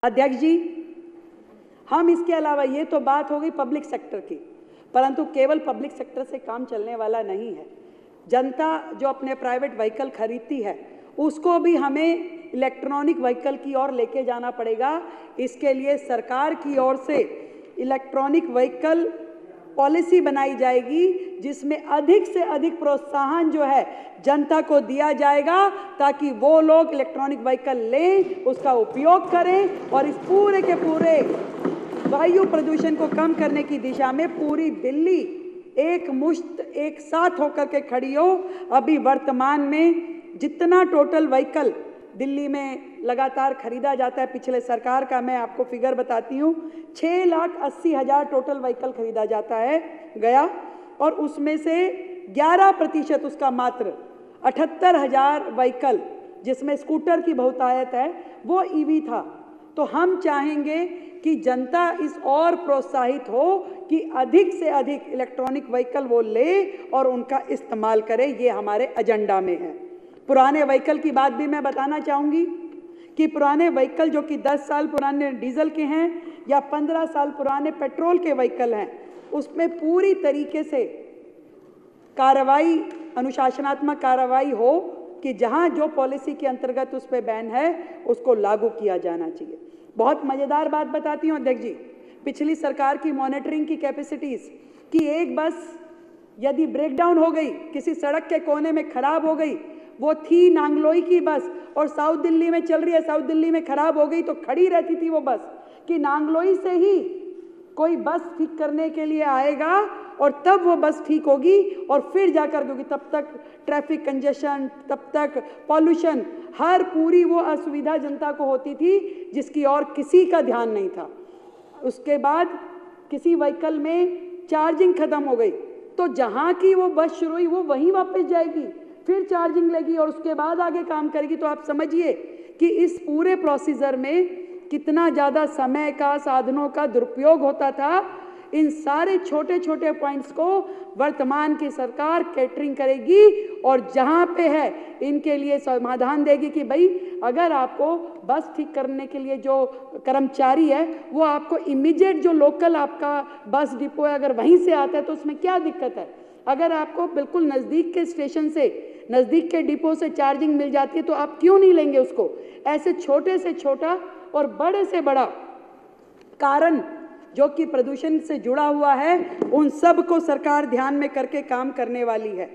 अध्यक्ष जी, हम इसके अलावा ये तो बात हो गई पब्लिक सेक्टर की, परंतु केवल पब्लिक सेक्टर से काम चलने वाला नहीं है। जनता जो अपने प्राइवेट व्हीकल खरीदती है उसको भी हमें इलेक्ट्रॉनिक व्हीकल की ओर लेके जाना पड़ेगा। इसके लिए सरकार की ओर से इलेक्ट्रॉनिक व्हीकल पॉलिसी बनाई जाएगी जिसमें अधिक से अधिक प्रोत्साहन जो है जनता को दिया जाएगा ताकि वो लोग इलेक्ट्रॉनिक व्हीकल लें, उसका उपयोग करें और इस पूरे के पूरे वायु प्रदूषण को कम करने की दिशा में पूरी दिल्ली एक मुश्त एक साथ होकर के खड़ी हो। अभी वर्तमान में जितना टोटल व्हीकल दिल्ली में लगातार खरीदा जाता है, पिछले सरकार का मैं आपको फिगर बताती हूँ, 6,80,000 टोटल व्हीकल खरीदा जाता है गया, और उसमें से 11% उसका मात्र 78,000 व्हीकल जिसमें स्कूटर की बहुतायत है वो ईवी था। तो हम चाहेंगे कि जनता इस और प्रोत्साहित हो कि अधिक से अधिक इलेक्ट्रॉनिक व्हीकल वो ले और उनका इस्तेमाल करे, ये हमारे एजेंडा में है। पुराने व्हीकल की बात भी मैं बताना चाहूँगी कि पुराने व्हीकल जो कि 10 साल पुराने डीजल के हैं या 15 साल पुराने पेट्रोल के व्हीकल हैं, उसमें पूरी तरीके से कार्रवाई, अनुशासनात्मक कार्रवाई हो कि जहां जो पॉलिसी के अंतर्गत उस पर बैन है उसको लागू किया जाना चाहिए। बहुत मज़ेदार बात बताती हूँ अध्यक्ष जी, पिछली सरकार की मॉनिटरिंग की कैपेसिटीज़ कि एक बस यदि ब्रेकडाउन हो गई, किसी सड़क के कोने में खराब हो गई, वो थी नांगलोई की बस और साउथ दिल्ली में चल रही है, साउथ दिल्ली में खराब हो गई तो खड़ी रहती थी वो बस कि नांगलोई से ही कोई बस ठीक करने के लिए आएगा और तब वो बस ठीक होगी और फिर जाकर, क्योंकि तब तक ट्रैफिक कंजेशन, तब तक पॉल्यूशन, हर पूरी वो असुविधा जनता को होती थी जिसकी और किसी का ध्यान नहीं था। उसके बाद किसी व्हीकल में चार्जिंग खत्म हो गई तो जहाँ की वो बस शुरू हुई वो वहीं वापस जाएगी, फिर चार्जिंग लेगी और उसके बाद आगे काम करेगी। तो आप समझिए कि इस पूरे प्रोसीजर में कितना ज़्यादा समय का, साधनों का दुरुपयोग होता था। इन सारे छोटे छोटे पॉइंट्स को वर्तमान की सरकार कैटरिंग करेगी और जहाँ पे है इनके लिए समाधान देगी कि भाई अगर आपको बस ठीक करने के लिए जो कर्मचारी है वो आपको इमीडिएट जो लोकल आपका बस डिपो है अगर वहीं से आता है तो उसमें क्या दिक्कत है। अगर आपको बिल्कुल नज़दीक के स्टेशन से, नज़दीक के डिपो से चार्जिंग मिल जाती है तो आप क्यों नहीं लेंगे उसको। ऐसे छोटे से छोटा और बड़े से बड़ा कारण जो कि प्रदूषण से जुड़ा हुआ है उन सब को सरकार ध्यान में करके काम करने वाली है।